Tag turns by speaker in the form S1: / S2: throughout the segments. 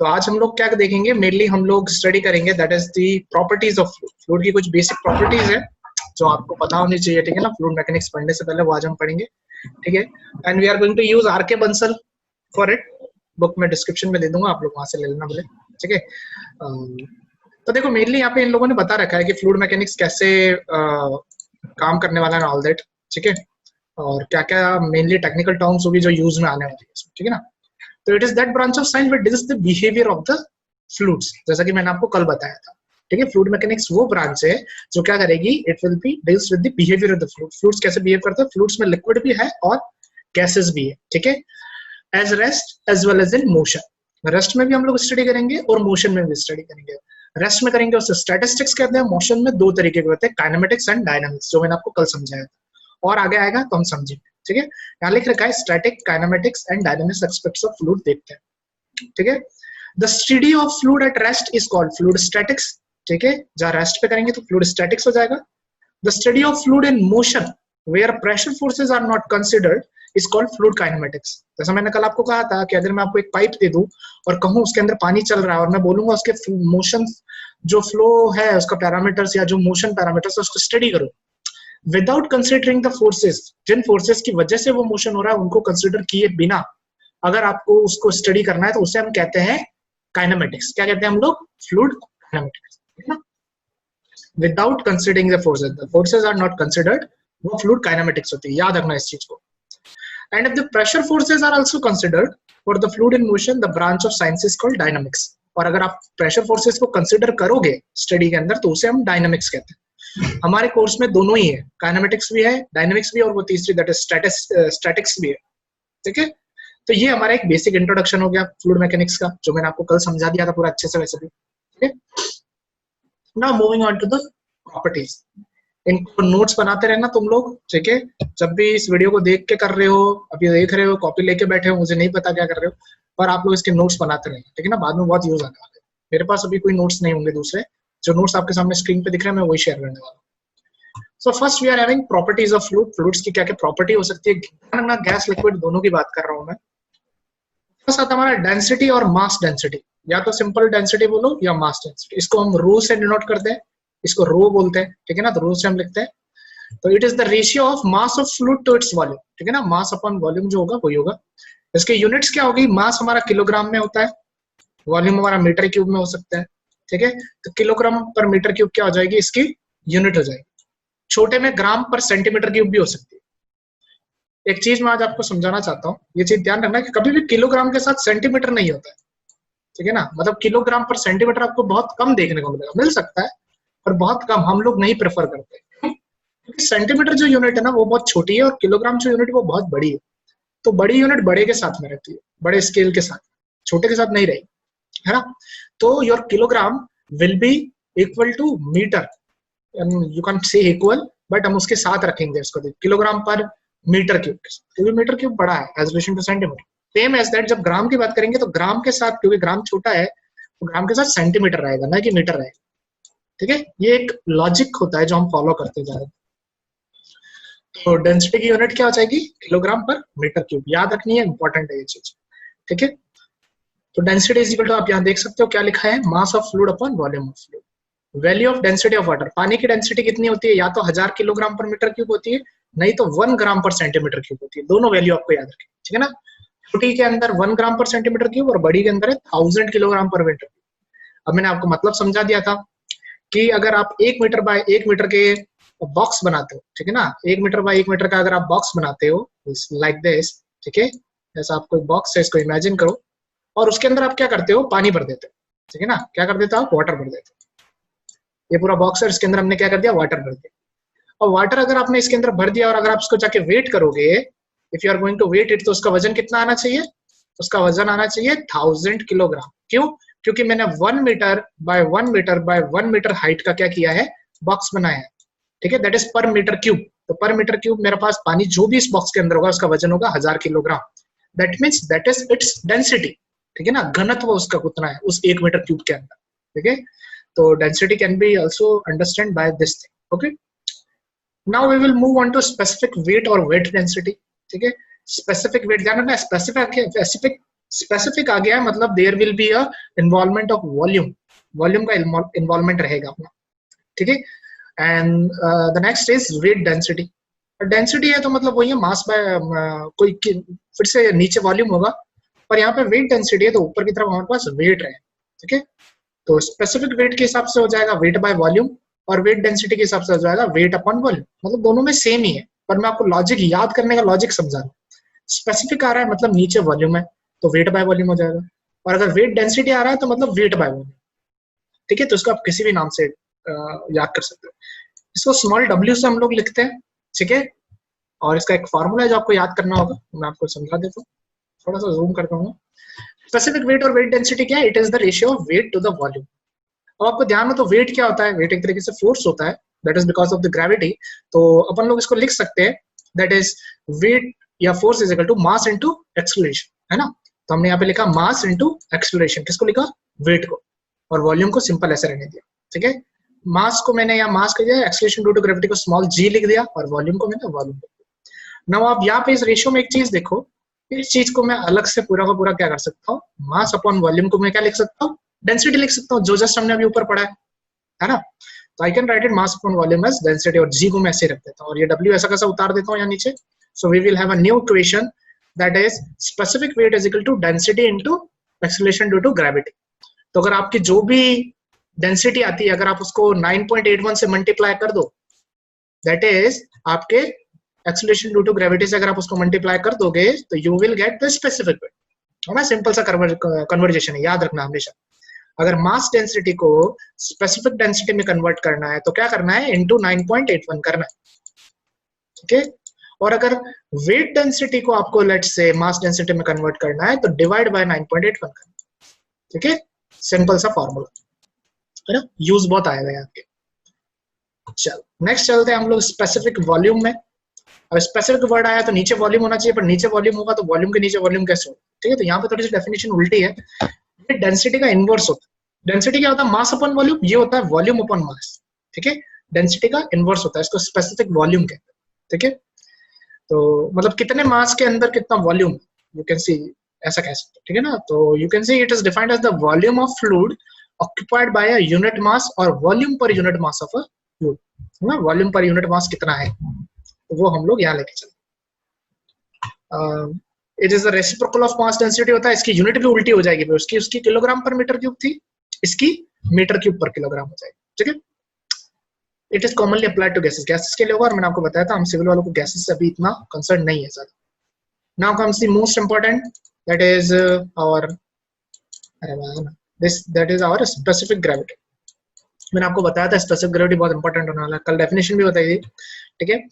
S1: तो आज हम लोग क्या देखेंगे, मेनली हम लोग स्टडी करेंगे that is the properties of fluid. Fluid की कुछ बेसिक प्रॉपर्टीज है जो आपको पता होनी चाहिए, ठीक है ना। फ्लूइड मैकेनिक्स पढ़ने से पहले वो आज हम पढ़ेंगे, ठीक है। And we are going to use RK. Bansal for it. Book में डिस्क्रिप्शन में दे दूंगा, आप लोग वहां से ले लेना बोले, ठीक है। तो देखो मेनली यहाँ पे इन लोगों ने बता रखा है कि फ्लूइड मैकेनिक्स कैसे काम करने वाला है, ऑल दैट, ठीक है। और क्या क्या मेनली टेक्निकल टर्म्स होगी जो यूज में आने वाली है, ठीक है ना। तो it is that branch of science which deals the behaviour of the fluids, जैसा कि मैंने आपको कल बताया था, ठीक है। फ्लूइड मैकेनिक्स वो ब्रांच है जो क्या करेगी, it will be deals with the behaviour of the fluid. Fluids कैसे बिहेव करते हैं, फ्लूइड्स में लिक्विड भी है और गैसेस भी है, ठीक है। As rest as well as in motion. Rest में भी हम लोग स्टडी करेंगे और मोशन में भी स्टडी करेंगे। रेस्ट में करेंगे उसे स्टैटिस्टिक्स कहते हैं, मोशन में दो तरीके के होते हैं, काइनेमेटिक्स एंड डायनामिक्स, जो मैंने आपको कल समझाया था, और आगे आएगा तो हम समझेंगे, ठीक है। यहाँ लिख रखा है static, kinematics and dynamics aspects of fluid देखते हैं, ठीक है। The study of fluid at rest is called fluid statics, ठीक है। जहाँ रेस्ट पे करेंगे तो फ्लूइड स्टैटिक्स हो जाएगा। The study of fluid in motion where pressure forces are not considered is called fluid kinematics. जैसा मैंने कल आपको कहा था कि अगर मैं आपको एक पाइप दे दूं और कहूं उसके अंदर पानी चल रहा है और मैं बोलूंगा उसके मोशन जो फ्लो है उसका पैरामीटर्स या जो मोशन पैरामीटर्स उसको स्टडी करो विदाउट कंसिडरिंग द फोर्सेस, जिन फोर्सेस की वजह से वो मोशन हो रहा है उनको कंसिडर किए बिना अगर आपको उसको स्टडी करना है तो उसे हम कहते हैं काइनेमेटिक्स। क्या कहते हैं हम लोग, फ्लूइड काइनेमेटिक्स, ठीक है ना। Without considering the forces are not considered, वो फ्लूइड काइनेमेटिक्स होती है, याद रखना इस चीज को। And if the pressure forces are also considered for the fluid in motion, the branch of science is called dynamics. और अगर आप प्रेशर फोर्सेस को कंसिडर करोगे स्टडी के अंदर तो उसे हम डायनामिक्स कहते हैं। हमारे कोर्स में दोनों ही है, काइनेमेटिक्स भी है, डायनामिक्स भी है, और वो तीसरी दैट इज स्टैटिक्स भी है, ठीक है। तो ये हमारा एक बेसिक इंट्रोडक्शन हो गया फ्लूइड मैकेनिक्स का, जो मैंने आपको कल समझा दिया था पूरा अच्छे से वैसे भी, ठीक है। Now moving on to the properties. इनको नोट्स बनाते रहना तुम लोग, ठीक है। जब भी इस वीडियो को देख के कर रहे हो, अभी देख रहे हो, कॉपी लेके बैठे हो, मुझे नहीं पता क्या कर रहे हो, पर आप लोग इसके नोट्स बनाते रहेंगे, ठीक है ना। बाद में बहुत यूज आने वाला है। मेरे पास अभी कोई नोट्स नहीं होंगे दूसरे, जो नोट्स आपके सामने स्क्रीन पे दिख रहे हैं मैं वही शेयर करने वाला हूँ। So first we are having properties of fluid. Fluids की क्या क्या प्रॉपर्टी हो सकती है, गैस लिक्विड दोनों की बात कर रहा हूँ मैं। फर्स्ट आता हमारा डेंसिटी और मास डेंसिटी, या तो सिंपल डेंसिटी बोलो या मास डेंसिटी। इसको हम रो से डिनोट करते हैं, इसको रो बोलते हैं, ठीक है ना। तो रो से हम लिखते हैं, तो it is the ratio of mass of fluid to its volume, ठीक है ना। मास अपॉन वॉल्यूम जो होगा वही होगा। इसके यूनिट्स क्या होगी, मास हमारा किलोग्राम में होता है, वॉल्यूम हमारा मीटर क्यूब में हो सकता है, ठीक है। तो किलोग्राम पर मीटर क्यूब क्या हो जाएगी, इसकी यूनिट हो जाएगी। छोटे में ग्राम पर सेंटीमीटर क्यूब भी हो सकती है। एक चीज मैं आज आपको समझाना चाहता हूँ, ये चीज ध्यान रखना कि कभी भी किलोग्राम के साथ सेंटीमीटर नहीं होता है, ठीक है ना। मतलब किलोग्राम पर सेंटीमीटर आपको बहुत कम देखने को मिलेगा, मिल सकता है पर बहुत कम, हम लोग नहीं प्रेफर करते, क्योंकि सेंटीमीटर जो यूनिट है ना वो बहुत छोटी है और किलोग्राम जो यूनिट है वो बहुत बड़ी है। तो बड़ी यूनिट बड़े के साथ में रहती है, बड़े स्केल के साथ, छोटे के साथ नहीं रही, है ना। तो your kilogram will be equal to metre, you can say equal, but हम उसके साथ रखेंगे इसको किलोग्राम पर मीटर क्यूब के साथ, क्योंकि मीटर क्यूब बड़ा है as relation to centimetre. Same as that जब ग्राम की बात करेंगे तो ग्राम के साथ, क्योंकि ग्राम छोटा है तो ग्राम के साथ सेंटीमीटर रहेगा ना कि मीटर रहेगा, ठीक है। ये एक लॉजिक होता है जो हम फॉलो करते जा रहे हैं। तो डेंसिटी की यूनिट क्या हो जाएगी, किलोग्राम पर मीटर क्यूब, याद रखनी है, इंपॉर्टेंट है ये चीज, ठीक है। तो डेंसिटी इज इक्वल टू, आप यहाँ देख सकते हो क्या लिखा है, मास of fluid upon volume of fluid. Value of density of water, पानी की डेंसिटी कितनी होती है, या तो 1000 किलोग्राम पर मीटर क्यूब होती है, नहीं तो 1 ग्राम पर सेंटीमीटर क्यूब होती है। दोनों वैल्यू आपको याद रखें, ठीक है ना। छोटी के अंदर 1 ग्राम पर सेंटीमीटर क्यूब और बड़ी के अंदर है 1000 किलोग्राम पर मीटर क्यूब। अब मैंने आपको मतलब समझा दिया था कि अगर आप 1 मीटर बाय 1 मीटर के बॉक्स बनाते हो, ठीक है ना, 1 मीटर बाय 1 मीटर का अगर आप बॉक्स बनाते हो लाइक दिस, ठीक है, जैसा आपको एक बॉक्स है, इसको इमेजिन करो, और उसके अंदर आप क्या करते हो, पानी भर देते हो, ठीक है ना। क्या कर देते हो आप, वाटर भर देते हो। ये पूरा बॉक्स है, इसके अंदर हमने क्या कर दिया, वाटर भर दिया। और वाटर अगर आपने इसके अंदर भर दिया और अगर आप इसको जाके वेट करोगे, if you are going to weight it, तो उसका वजन कितना आना चाहिए, उसका वजन आना चाहिए 1000 किलोग्राम। क्यों, क्योंकि मैंने 1 metre by 1 metre by 1 metre height का क्या किया है, बॉक्स बनाया है, ठीक है। That is per metre cube. तो पर मीटर क्यूब मेरे पास पानी जो भी इस बॉक्स के अंदर होगा उसका वजन होगा 1000 kilogram. That means that is its density, ठीक है ना, घनत्व उसका कितना है उस 1 मीटर क्यूब के अंदर, ठीक है। तो density can be also understand by this thing, okay. Now we will move on to specific weight और वेट डेंसिटी, ठीक है। स्पेसिफिक वेट, ध्यान रखना, स्पेसिफिक स्पेसिफिक आ गया है मतलब there will be a involvement of volume, volume का involvement रहेगा अपना, ठीक है। And the next is weight density. Density है तो मतलब वही है मास बाय कोई फिर से नीचे वॉल्यूम होगा, पर यहाँ पे वेट डेंसिटी है तो ऊपर की तरफ हमारे पास वेट रहे, ठीक है। तो स्पेसिफिक वेट के हिसाब से हो जाएगा वेट बाय वॉल्यूम, और वेट डेंसिटी के हिसाब से हो जाएगा वेट अपॉन वॉल्यूम, मतलब दोनों में सेम ही है, पर मैं आपको लॉजिक याद करने का लॉजिक समझा रहा हूँ। स्पेसिफिक आ रहा है मतलब नीचे वॉल्यूम है तो वेट बाय वॉल्यूम हो जाएगा, और अगर वेट डेंसिटी आ रहा है तो मतलब वेट बाय वॉल्यूम, ठीक है। तो इसको आप किसी भी नाम से याद कर सकते हो। इसको स्मॉल w से हम लोग लिखते हैं, ठीक है। और इसका एक फॉर्मूला है जो आपको याद करना होगा, मैं आपको समझा देता हूँ, थोड़ा सा जूम करता हूँ। स्पेसिफिक वेट और वेट डेंसिटी क्या है? It is the ratio of weight to the volume. अब आपको ध्यान में तो वेट क्या होता है? वेट एक तरीके से फोर्स होता है, that is because of the gravity. तो अपन लोग इसको लिख सकते हैं दैट इज वेट या force is equal to mass into acceleration, है ना। तो हमने यहाँ पे लिखा मास इनटू एक्सेलरेशन, किसको लिखा? वेट को, और वॉल्यूम को सिंपल ऐसे रहने दिया, ठीक है। मास को मैंने यहाँ मास कर दिया, एक्सेलरेशन ड्यू टू ग्रेविटी को स्मॉल g लिख दिया, और वॉल्यूम को मैंने वॉल्यूम। नाउ आप यहाँ पे इस रेशियो में एक चीज देखो, इस चीज को मैं अलग से पूरा का पूरा क्या कर सकता हूँ, मास अपॉन वॉल्यूम को मैं क्या लिख सकता हूँ? डेंसिटी लिख सकता हूँ, जो जस्ट हमने अभी ऊपर पढ़ा है ना। तो I can write it mass upon volume as density, और g को मैं ऐसे रख देता हूँ, और ये w ऐसा कैसा उतार देता हूँ यहाँ नीचे। So we will have a new equation that is specific weight is equal to density into acceleration due to gravity. तो अगर आपकी जो भी डेंसिटी आती है, अगर आप उसको 9.81 से मल्टीप्लाई कर दो, दैट इज आपके एक्सेलरेशन ड्यू टू ग्रेविटी से अगर आप उसको मल्टीप्लाई कर दोगे तो you will get the specific weight, है ना। सिंपल सा कन्वर्जेशन है, याद रखना हमेशा। अगर मास डेंसिटी को स्पेसिफिक डेंसिटी में कन्वर्ट करना है तो क्या करना है? इनटू 9.81 करना है, ठीक है। और अगर वेट डेंसिटी को आपको लेट्स से मास डेंसिटी में कन्वर्ट करना है तो डिवाइड बाय 9.81 करना है, ठीक है। सिंपल सा फॉर्मूला है ना, यूज बहुत आएगा यहाँ पे। चलो नेक्स्ट चलते हैं हम लोग स्पेसिफिक वॉल्यूम में। अब स्पेसिफिक वर्ड आया तो नीचे वॉल्यूम होना चाहिए, पर नीचे वॉल्यूम होगा तो वॉल्यूम के नीचे वॉल्यूम कैसे होगा, ठीक है। तो यहाँ पे थोड़ी सी डेफिनेशन उल्टी है, ये डेंसिटी का इनवर्स होता है। डेंसिटी क्या होता है? मास अपॉन वॉल्यूम, ये होता है वॉल्यूम अपॉन मास, ठीक है। डेंसिटी का इनवर्स होता है, इसको स्पेसिफिक वॉल्यूम कहते हैं, ठीक है। तो मतलब कितने मास के अंदर कितना वॉल्यूम, यू कैन सी, ऐसा कह सकते हैं, ठीक है ना। तो you can see it is defined as the volume of fluid occupied by a unit mass, और volume per unit mass of a fluid, है ना। वॉल्यूम पर यूनिट मास कितना है तो वो हम लोग यहाँ लेके चलते। It is the reciprocal of mass density होता है, इसकी यूनिट भी उल्टी हो जाएगी, उसकी किलोग्राम पर मीटर क्यूब थी, इसकी मीटर क्यूब पर किलोग्राम हो जाएगी, ठीक है। It is commonly applied to gases, gases के लिए होगा, और मैंने आपको बताया था हम सिविल वालों को गैसेस से अभी इतना कंसर्न नहीं है ज्यादा। Now comes the most important, that is our that is our specific gravity. मैंने आपको बताया था स्पेसिफिक ग्रेविटी बहुत इंपॉर्टेंट होने वाला है, कल डेफिनेशन भी बताई थी, ठीक है।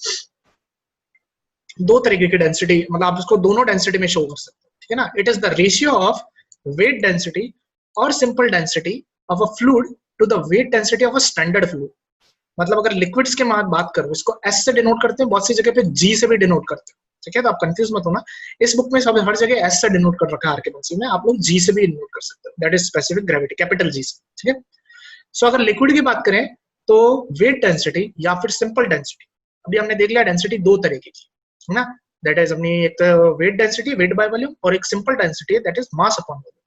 S1: दो तरीके की डेंसिटी, मतलब आप इसको दोनों डेंसिटी में शो कर सकते हैं, ठीक है ना। It is the ratio of weight density or simple density of a fluid to the weight density of a standard fluid. मतलब अगर लिक्विड्स के बात करो, इसको एस से डिनोट करते हैं, बहुत सी जगह पे जी से भी डिनोट करते हैं, ठीक है। तो आप कंफ्यूज मत होना, इस बुक में सब हर जगह एस से डिनोट कर रखा है, आर्किमेडेस में आप लोग जी से भी डिनोट कर सकते हो, that is specific gravity, capital G से, ठीक है। सो अगर लिक्विड की बात करें तो वेट डेंसिटी या फिर सिंपल डेंसिटी, अभी हमने देख लिया डेंसिटी दो तरीके की, है ना। दैट इज अपनी एक तो weight density, wait by volume, और एक simple density that is mass upon volume.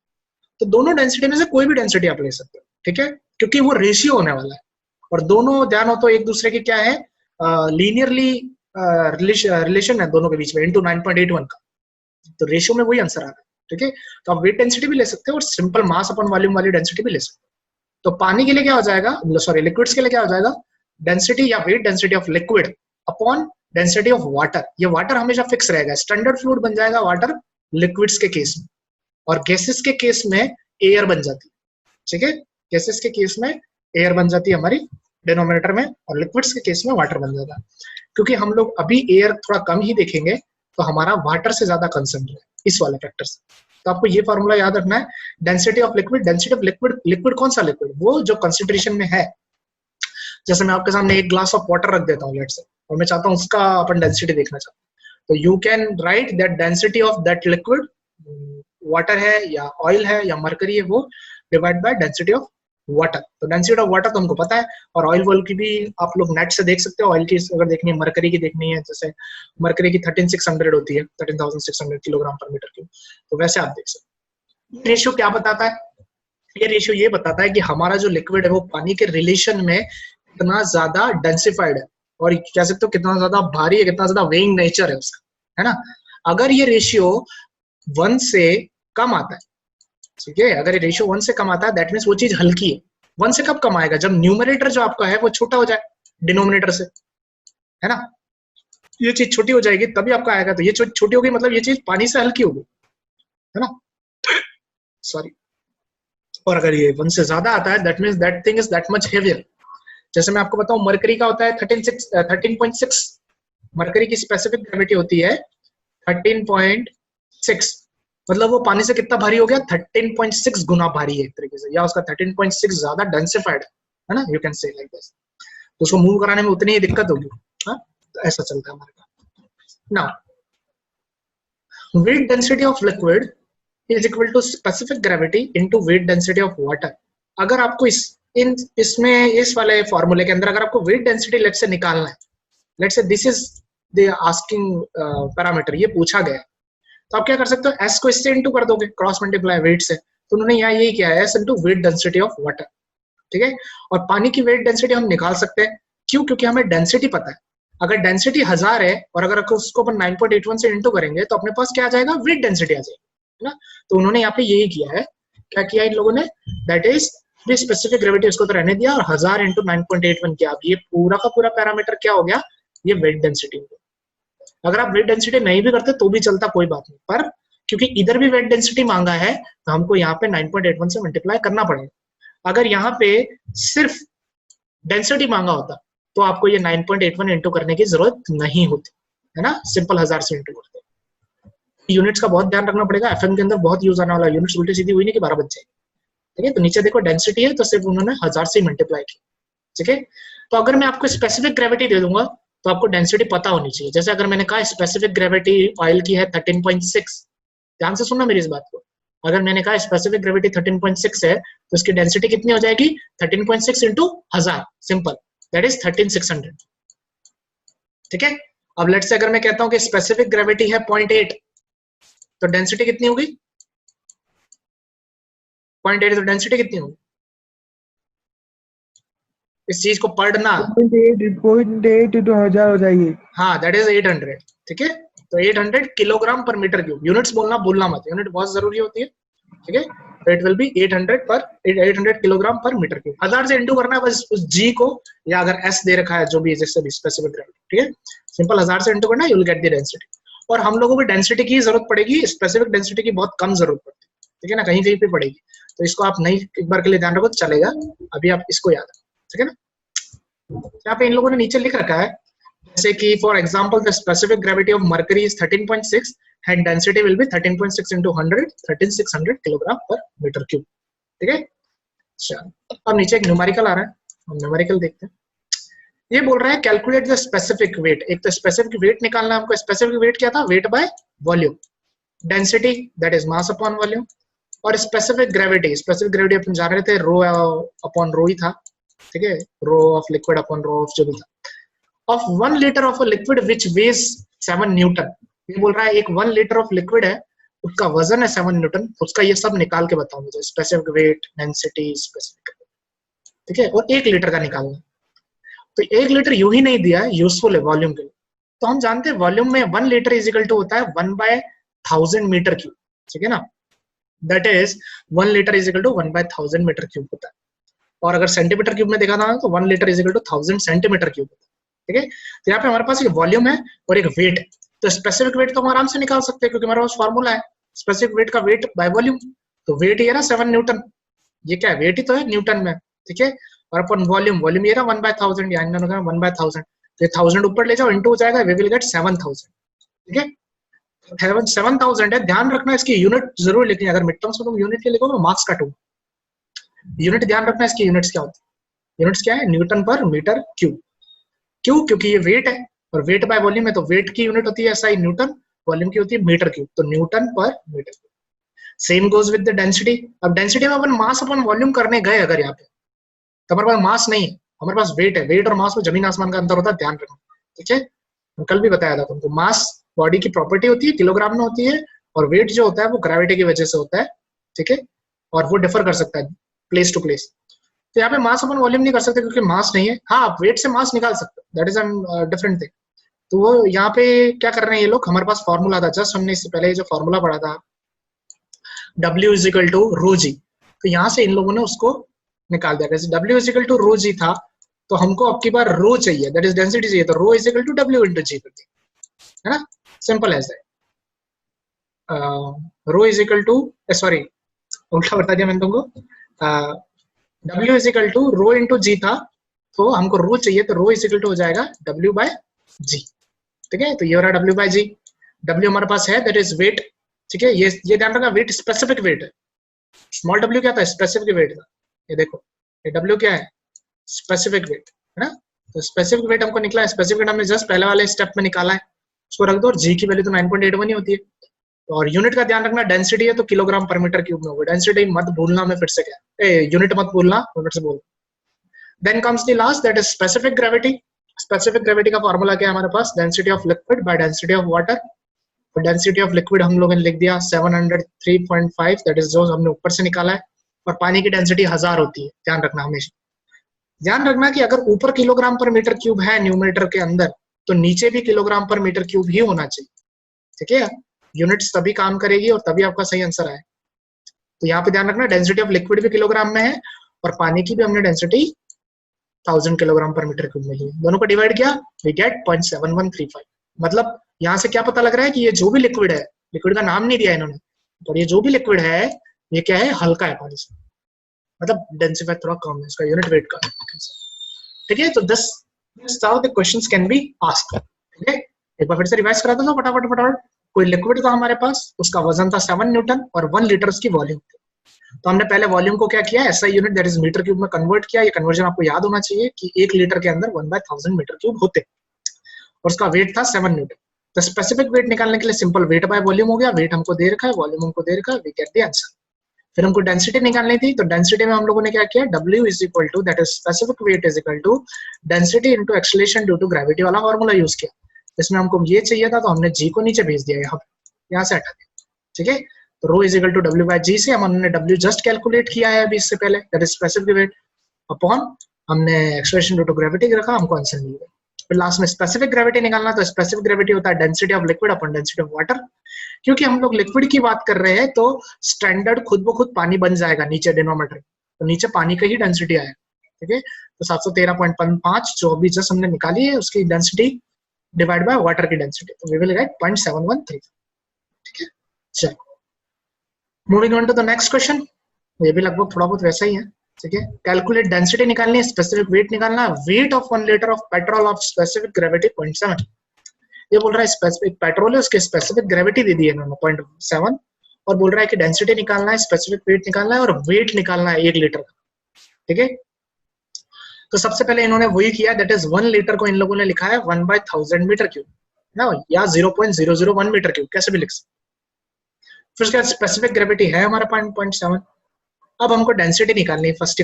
S1: तो दोनों डेंसिटी में से कोई भी डेंसिटी आप ले सकते हो, ठीक है, क्योंकि वो रेशियो होने वाला है, और दोनों ध्यान हो तो एक दूसरे के क्या है, लीनियरली रिलेशन है दोनों के बीच में, इनटू 9.81 का, तो रेशियो में वही आंसर आ रहा है, ठीक है। तो आप वेट डेंसिटी भी ले सकते हो और सिंपल मास अपॉन वॉल्यूम वाली डेंसिटी भी ले सकते हो। तो पानी के लिए क्या हो जाएगा, सॉरी लिक्विड्स के लिए क्या हो जाएगा, डेंसिटी या wait density of liquid upon density of water. ये वाटर हमेशा फिक्स रहेगा, स्टैंडर्ड फ्लूइड बन जाएगा वाटर लिक्विड्स के केस में, और गैसेस के केस में एयर बन जाती है, ठीक है। गैसेस के केस में एयर बन जाती है हमारी डिनोमिनेटर में, और लिक्विड्स के केस में वाटर बन जाता है। क्योंकि हम लोग अभी एयर थोड़ा कम ही देखेंगे, तो हमारा वाटर से ज्यादा कंसर्न है इस वाले फैक्टर से। तो आपको ये फॉर्मूला याद रखना है, density of liquid, density of liquid, liquid कौन सा लिक्विड, वो जो कंसेंट्रेशन में है। जैसे मैं आपके सामने एक ग्लास ऑफ वाटर रख देता हूँ लेट्स से, और मैं चाहता हूँ उसका अपन डेंसिटी देखना चाहता हूँ, तो you can write that density of that liquid, water है या ऑयल है या मरकरी है, वो divide by density of water. तो डेंसिटी ऑफ वाटर तो हमको पता है, और ऑयल वॉल की भी आप लोग नेट से देख सकते हो। ऑयल की अगर देखनी है, मरकरी की देखनी है, जैसे मरकरी की 13600 होती है, 13600 किलोग्राम पर मीटर क्यूब, तो वैसे आप देख सकते हो, रेशियो क्या बताता है? ये रेशियो ये बताता है कि हमारा जो लिक्विड है वो पानी के रिलेशन में कितना ज्यादा डेंसिफाइड है, और कह सकते हो कितना ज्यादा भारी है, कितना ज्यादा वेइंग नेचर है उसका, है ना। अगर ये रेशियो 1 से कम आता है, ठीक है, अगर ये रेशियो 1 से कम आता है, दैट मीन्स वो चीज हल्की है। 1 से कब कम आएगा? जब न्यूमरेटर जो आपका है वो छोटा हो जाए डिनोमिनेटर से, है ना। ये चीज छोटी हो जाएगी तभी आपका आएगा, तो ये छोटी होगी मतलब ये चीज पानी से हल्की होगी, है ना, सॉरी। और अगर ये 1 से ज्यादा आता है, that means that thing is that much heavier. जैसे मैं आपको बताऊं, मरकरी का होता है 13.6, मरकरी की स्पेसिफिक ग्रेविटी होती है 13.6, मतलब वो पानी से कितना भारी हो गया? 13.6 गुना भारी है एक तरीके से, या उसका 13.6 ज्यादा डेंसिफाइड है ना, यू कैन से लाइक दिस। तो उसको मूव कराने में उतनी ही दिक्कत होगी, हाँ, तो ऐसा चलता है हमारे का। Now weight density of liquid is equal to specific gravity into weight density of water. अगर आपको इसमें इस वाले फॉर्मूले के अंदर अगर आपको वेट डेंसिटी लेट से निकालना है, लेट से this is the asking parameter, ये पूछा गया है, तो आप क्या कर सकते हो? एस को इससे इंटू कर दोगे, क्रॉस मल्टीप्लाई वेट से। तो उन्होंने यहाँ यही किया है, S into weight density of water, ठीक है। और पानी की वेट डेंसिटी हम निकाल सकते हैं, क्यों? क्योंकि हमें डेंसिटी पता है। अगर डेंसिटी 1000 है और अगर उसको अपन 9.81 से इंटू करेंगे तो अपने पास क्या आ जाएगा? वेट डेंसिटी आ जाएगी, है ना। तो उन्होंने यहाँ पे यही किया है, क्या किया इन लोगों ने? दैट इज स्पेसिफिक ग्रेविटी उसको तो रहने दिया और 1000 इंटू 9.81 किया। अब ये पूरा का पूरा पैरामीटर क्या हो गया? ये वेट डेंसिटी। अगर आप वेट डेंसिटी नहीं भी करते तो भी चलता, कोई बात नहीं, पर क्योंकि इधर भी वेट डेंसिटी मांगा है तो हमको यहाँ पे 9.81 से मल्टीप्लाई करना पड़ेगा। अगर यहाँ पे सिर्फ डेंसिटी मांगा होता तो आपको ये 9.81 इंटू करने की जरूरत नहीं होती, है ना, सिंपल 1000 से इंटू करते। यूनिट्स का बहुत ध्यान रखना पड़ेगा, एफएम के अंदर बहुत यूज आने वाला यूनिट्स उल्टी सीधी हुई नहीं कि 12 बज जाए, ठीक है। तो नीचे देखो डेंसिटी है तो सिर्फ उन्होंने 1000 से मल्टीप्लाई की, ठीक है। तो अगर मैं आपको स्पेसिफिक ग्रेविटी दे दूंगा तो आपको डेंसिटी पता होनी चाहिए। जैसे अगर मैंने कहा स्पेसिफिक ग्रेविटी ऑयल की है 13.6, ध्यान से सुनना मेरी इस बात को। अगर मैंने कहा स्पेसिफिक ग्रेविटी 13.6 है तो इसकी डेंसिटी कितनी हो जाएगी? 13.6 इंटू 1000, सिंपल, दैट इज 13600, ठीक है। अब लेट्स से अगर मैं कहता हूं कि स्पेसिफिक ग्रेविटी है 0.8, तो डेंसिटी कितनी होगी? 0.8, तो डेंसिटी कितनी होगी? इस चीज को पढ़ना।
S2: 0.8 इंटू 1000 हो जाएगी।
S1: हाँ, दैट इज 800, ठीक है। तो 800 kilogram per metre cube, units बोलना भूलना मत, यूनिट बहुत जरूरी होती है, ठीक है। तो it will be 800 kilogram per metre cube. 1000 से इंटू करना है बस उस जी को, या अगर एस दे रखा है जो भी जैसे भी स्पेसिफिक ग्रेविटी, ठीक है, सिंपल 1000 से इंटू करना, you will get the density. और हम लोगों को डेंसिटी की जरूरत पड़ेगी, स्पेसिफिक डेंसिटी की बहुत कम जरूरत पड़ती है, ठीक है ना, कहीं कहीं पे पड़ेगी। तो इसको आप नहीं एक बार के लिए ध्यान रखो चलेगा, अभी आप इसको याद रखो, ठीक है ना। यहाँ पे इन लोगों ने नीचे लिख रखा है जैसे कि for example the specific gravity of mercury is 13.6 and density will be 13.6 into 100, 13600 kilogram per metre cube, ठीक है। चलो अब नीचे एक न्यूमेरिकल आ रहा है, हम न्यूमेरिकल देखते हैं। ये बोल रहा है कैलकुलेट द स्पेसिफिक वेट। एक तो स्पेसिफिक वेट निकालना है हमको। स्पेसिफिक वेट क्या था? Wait by volume. Density that is mass upon volume. और स्पेसिफिक ग्रेविटी, स्पेसिफिक ग्रेविटी अपन जान रहे थे रो अपॉन रो ही था, ठीक है, rho of liquid upon rho of जो भी था। Of 1 litre of a liquid which weighs 7 newton. ये बोल रहा है एक 1 लीटर ऑफ लिक्विड है, उसका वजन है 7 न्यूटन, उसका ये सब निकाल के बताओ मुझे, स्पेसिफिक वेट, डेंसिटी, स्पेसिफिक, ठीक है। और 1 लीटर का निकालना। तो 1 लीटर यूं ही नहीं दिया है, यूजफुल है वॉल्यूम के लिए। तो हम जानते हैं वॉल्यूम में 1 लीटर इज इक्वल टू होता है 1/1000 मीटर क्यूब, ठीक है ना। That is 1 litre is equal to 1/1000 metre cube होता है। और अगर सेंटीमीटर क्यूब में देखा था तो 1 litre is equal to 1000 centimetre cube होता है, ठीक है। तो यहाँ पे हमारे पास एक वॉल्यूम है और एक वेट है। तो स्पेसिफिक वेट तो हम आराम से निकाल सकते हैं क्योंकि हमारे पास फॉर्मूला है स्पेसिफिक वेट का, वेट बाय वॉल्यूम। तो वेट ये रहा 7 न्यूटन, ये क्या है? वेट ही तो है न्यूटन में, ठीक है। और अपन वॉल्यूम, वॉल्यूम ये रहा 1/1000, यानी 1/1000, तो 1000 ऊपर ले जाओ, इंटू हो जाएगा, वी विल गेट 7000, ठीक है। 7000 है। ध्यान रखना इसकी यूनिट जरूर लिखनी है, अगर मिड टर्म्स में तुम यूनिट के लिखोगे मार्क्स काटूंगा। यूनिट ध्यान रखना इसकी, यूनिट्स क्या होती है? यूनिट्स क्या है? Newton per metre cube. क्यों? क्योंकि ये वेट है और वेट बाय वॉल्यूम है, तो वेट की यूनिट होती है एसआई न्यूटन, वॉल्यूम की होती है मीटर क्यूब, तो newton per metre cube. Same goes with the density. अब डेंसिटी में अपन मास अपन वॉल्यूम करने गए अगर यहाँ पे, तो हमारे पास मास नहीं है, हमारे पास वेट है। वेट और मास में जमीन आसमान का अंतर होता है, ध्यान रखना, ठीक है। कल भी बताया था तुमको, मास बॉडी की प्रॉपर्टी होती है, किलोग्राम में होती है, और वेट जो होता है वो ग्रेविटी की वजह से होता है, ठीक है, और वो डिफर कर सकता है प्लेस टू प्लेस। तो यहाँ पे मास अपन वॉल्यूम नहीं कर सकते क्योंकि मास नहीं है। हाँ, आप वेट से मास निकाल सकते हो, that is an different thing. तो वो यहाँ पे क्या कर रहे हैं ये लोग, हमारे पास फॉर्मूला था जस्ट, हमने इससे पहले जो फॉर्मूला पढ़ा था W इज इक्वल टू रो जी, तो यहाँ से इन लोगों ने उसको निकाल दिया। जैसे W इज इक्वल टू रो जी था, तो हमको अब की बार रो चाहिए, दैट इज डेंसिटी चाहिए, तो rho is equal to W into g कर दिया, है ना, simple as that. Rho is equal to, sorry उल्टा बता दिया मैंने तुमको, W is equal to rho into g था, तो हमको रो चाहिए, तो रो इज इक्वल टू हो जाएगा W बाय जी, ठीक है। तो ये हो रहा W बाय जी, W हमारे पास है दैट इज वेट, ठीक है। ये ध्यान रखना, वेट स्पेसिफिक वेट है, स्मॉल w क्या था, स्पेसिफिक वेट था। ये देखो, ये W क्या है, स्पेसिफिक वेट, है ना। तो स्पेसिफिक वेट हमको निकला है, स्पेसिफिक वेट हमने जस्ट पहले वाले स्टेप में निकाला है, उसको रख दो, और जी की वैल्यू तो 9.81 ही होती है। और यूनिट का ध्यान रखना, डेंसिटी है तो किलोग्राम पर मीटर क्यूब में होगा, डेंसिटी मत भूलना, मैं फिर से क्या यूनिट मत भूलना, फिर से बोल। Then comes the last, that is specific gravity. Specific gravity का फॉर्मूला क्या है हमारे पास, density of liquid by density of water. तो डेंसिटी ऑफ लिक्विड हम लोगों ने लिख दिया 703.5, दैट इज जो हमने ऊपर से निकाला है, और पानी की डेंसिटी 1000 होती है, ध्यान रखना हमेशा। ध्यान रखना कि अगर ऊपर किलोग्राम पर मीटर क्यूब है न्यूमरेटर के अंदर, तो नीचे भी किलोग्राम पर मीटर क्यूब ही होना चाहिए, ठीक है। यूनिट्स तभी काम करेगी और तभी आपका सही आंसर आए। तो यहाँ पे ध्यान रखना, डेंसिटी ऑफ लिक्विड भी किलोग्राम में है, और पानी की भी हमने density 1000 kilogram per metre cube में ली, दोनों को डिवाइड किया, वी गेट 0.7135। मतलब यहाँ से क्या पता लग रहा है कि ये जो भी लिक्विड है, लिक्विड का नाम नहीं दिया इन्होंने, पर ये जो भी लिक्विड है ये क्या है, हल्का है पानी से, मतलब डेंसिफाई थोड़ा कम है, इसका यूनिट वेट का, ठीक है। तो this how the questions can be asked, ठीक है। एक बार फिर से रिवाइज करा दो फटाफट फटाफट। कोई लिक्विड था हमारे पास, उसका वजन था 7 न्यूटन और 1 लीटर उसकी वॉल्यूम थी। तो हमने पहले वॉल्यूम को क्या किया, SI unit that is metre cube में कन्वर्ट किया। ये कन्वर्जन आपको याद होना चाहिए कि 1 लीटर के अंदर 1/1000 मीटर क्यूब होते, और उसका वेट था 7 न्यूटन। तो स्पेसिफिक वेट निकालने के लिए सिंपल वेट बाय वॉल्यूम हो गया, वेट हमको दे रखा है, वॉल्यूम हमको दे रखा है, वी गेट द आंसर। फिर हमको डेंसिटी निकालनी थी, तो डेंसिटी में हम लोगों ने क्या किया, W is equal to that is specific weight is equal to density into acceleration due to gravity वाला फॉर्मूला यूज किया। इसमें हमको ये चाहिए था, तो हमने G को नीचे भेज दिया, यहाँ से हटा दिया, ठीक है। तो rho is equal to W by g से हमने W जस्ट कैलकुलेट किया है अभी इससे पहले, that is specific weight upon हमने एक्सेलरेशन ड्यू टू ग्रेविटी रखा, हमको आंसर मिल गया। फिर लास्ट में स्पेसिफिक ग्रेविटी निकालना, तो स्पेसिफिक ग्रेविटी होता है density of liquid upon density of water. क्योंकि हम लोग लिक्विड की बात कर रहे हैं, तो स्टैंडर्ड खुद ब खुद पानी बन जाएगा नीचे डिनोमीटर, तो नीचे पानी का ही डेंसिटी आएगा, ठीक है। तो 713.5 जो अभी जस्ट हमने निकाली है, उसकी डेंसिटी डिवाइड बाय वाटर की डेंसिटी, तो वी विल गेट 0.713, ठीक है। चलो moving on to the next question, ये भी लगभग थोड़ा बहुत वैसा ही है, ठीक है। कैलकुलेट डेंसिटी निकालनी है, स्पेसिफिक वेट निकालना है, weight of 1 litre of petrol of specific gravity 0.7। ये बोल रहा है स्पेसिफिक पेट्रोल है, उसकी स्पेसिफिक ग्रेविटी दे दी है इन्होंने 0.7, और बोल रहा है कि डेंसिटी निकालना है, स्पेसिफिक वेट निकालना है, और वेट निकालना है 1 लीटर का, ठीक है। तो सबसे पहले इन्होंने वही किया, दैट इज 1 लीटर को इन लोगों ने लिखा है 1/1000 मीटर क्यूब ना, या 0.001 मीटर क्यूब, कैसे भी लिख सकते। फिर उसके बाद स्पेसिफिक ग्रेविटी है हमारा 0.7। अब हमको डेंसिटी निकालनी है फर्स्ट।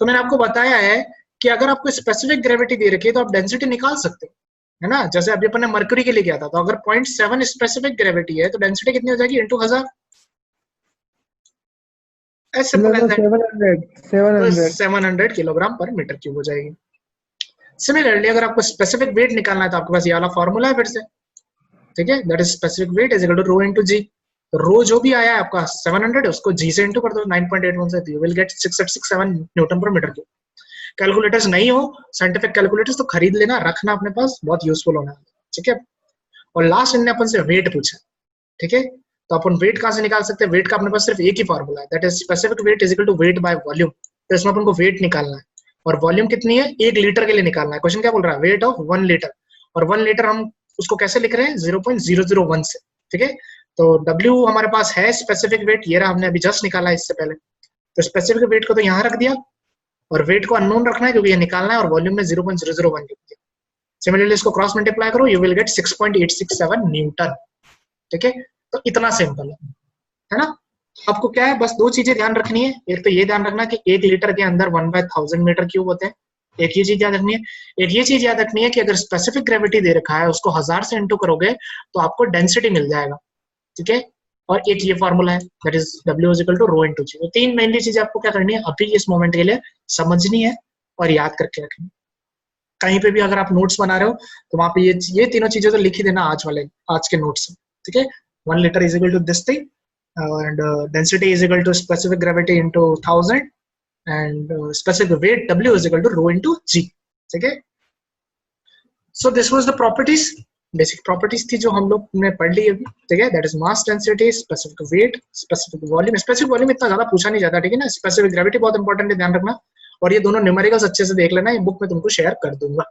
S1: तो मैंने आपको बताया है कि अगर आपको स्पेसिफिक ग्रेविटी दे रखी है तो आप डेंसिटी निकाल सकते हो, है ना। जैसे अभी अपन ने मर्क्यूरी के लिए किया था, तो अगर 0.7 स्पेसिफिक ग्रेविटी है तो डेंसिटी कितनी हो जाएगी, into 1000, as simple as that. 700 kilogram per metre cube हो जाएगी। सिमिलरली अगर आपको स्पेसिफिक वेट निकालना है, तो आपके पास ये वाला फॉर्मूला है फिर से, ठीक है, that is specific weight is equal to rho into g. Rho जो भी आया है आपका 700, उसको जी से इंटू कर दो 9.81 से, you will get 6867 Newton per metre cube. Calculators नहीं हो, साइंटिफिक कैलकुलेटर्स तो खरीद लेना, रखना अपने पास, बहुत यूजफुल होना है, ठीक है। और लास्ट इनने अपन से वेट पूछा, ठीक है। तो अपन वेट कहां से निकाल सकते हैं, वेट का अपने पास सिर्फ एक ही फॉर्मूला है, that is specific weight is equal to weight by volume. तो इसमें अपन को वेट निकालना है, और वॉल्यूम कितनी है, 1 लीटर के लिए निकालना है। क्वेश्चन क्या बोल रहा है, वेट ऑफ 1 लीटर, और 1 लीटर हम उसको कैसे लिख रहे हैं, 0.001 से, ठीक है। तो W हमारे पास है स्पेसिफिक वेट, ये रहा, हमने अभी जस्ट निकाला है इससे पहले। तो स्पेसिफिक वेट को तो यहाँ रख दिया, और वेट को अननोन रखना है क्योंकि ये निकालना है, और वॉल्यूम में 0.001 लिख दिया। सिमिलरली इसको क्रॉस मल्टीप्लाई करो, यू विल गेट 6.867 न्यूटन, ठीक है। तो इतना सिंपल है ना। आपको क्या है, बस 2 चीजें ध्यान रखनी है। एक तो ये ध्यान रखना कि 1 लीटर के अंदर 1/1000 मीटर क्यूब होते हैं, एक ये चीज याद रखनी है। एक ये चीज याद रखनी है कि अगर स्पेसिफिक ग्रेविटी दे रखा है, उसको 1000 से इंटू करोगे तो आपको डेंसिटी मिल जाएगा, ठीक है। और एक ये फॉर्मूला है that is W is equal to rho into g. तो तीन मेनली चीजें आपको क्या करनी है अभी इस मोमेंट के लिए समझनी है और याद करके रखनी। कहीं पे भी अगर आप नोट्स बना रहे हो तो वहां पे ये तीनों चीजें तो लिख ही देना आज के नोट्स, ठीक है। 1 liter is equal to this thing and density is equal to specific gravity into 1000 and specific weight W is equal to rho into G, ठीक है। So this was the properties, basic properties थी जो हम लोग ने पढ़ ली अभी, ठीक है। That is mass density, specific weight, specific volume। specific volume इतना ज्यादा पूछा नहीं जाता, ठीक है ना। specific gravity बहुत इंपॉर्टेंट है, ध्यान रखना। और ये दोनों न्यूमेरिकल्स अच्छे से देख लेना, ये बुक में तुमको शेयर कर दूंगा।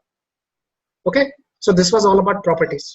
S1: Okay, so this was all about properties।